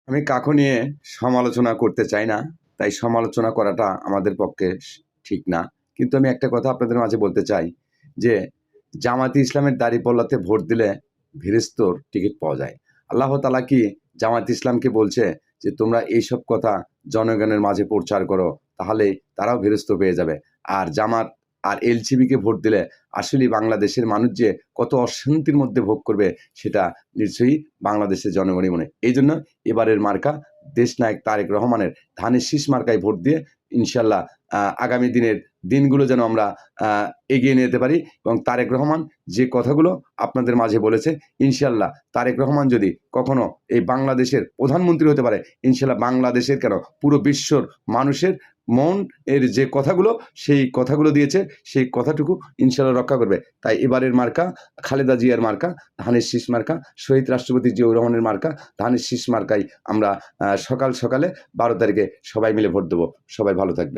আমি কাকু নিয়ে সমালোচনা করতে চাই না। তাই সমালোচনা করাটা আমাদের পক্ষে ঠিক না। কিন্তু আমি একটা কথা আপনাদের মাঝে বলতে চাই যে, জামায়াতে ইসলামের দাঁড়িপাল্লাতে ভোট দিলে ফেরেশতার টিকিট পাওয়া যায়। আল্লাহ তাআলা কি জামায়াতে ইসলামকে বলছে যে, তোমরা এইসব কথা জনগণের মাঝে প্রচার করো, তাহলে তারাও ফেরেশতা পেয়ে যাবে। আর জামাত আর এলসিবিকে ভোট দিলে আসলেই বাংলাদেশের মানুষ যে কত অশান্তির মধ্যে ভোগ করবে, সেটা নিশ্চয়ই বাংলাদেশের জনগণই মনে। এইজন্য এবারের মার্কা দেশনায়ক তারেক রহমানের ধানের শীষ মার্কায় ভোট দিয়ে ইনশাল্লাহ আগামী দিনগুলো যেন আমরা এগিয়ে নিয়ে যেতে পারি। এবং তারেক রহমান যে কথাগুলো আপনাদের মাঝে বলেছে, ইনশাল্লাহ তারেক রহমান যদি কখনো এই বাংলাদেশের প্রধানমন্ত্রী হতে পারে, ইনশাল্লাহ বাংলাদেশের কেন পুরো বিশ্বর মানুষের মন এর যে কথাগুলো, সেই কথাগুলো দিয়েছে, সেই কথাটুকু ইনশাল্লাহ রক্ষা করবে। তাই এবারের মার্কা খালেদা জিয়ার মার্কা ধানের শীষ মার্কা, শহীদ রাষ্ট্রপতি জিয়াউর রহমানের মার্কা ধানের শীষ মার্কায় আমরা সকালে 12 তারিখে সবাই মিলে ভোট দেবো। সবাই ভালো থাকবে।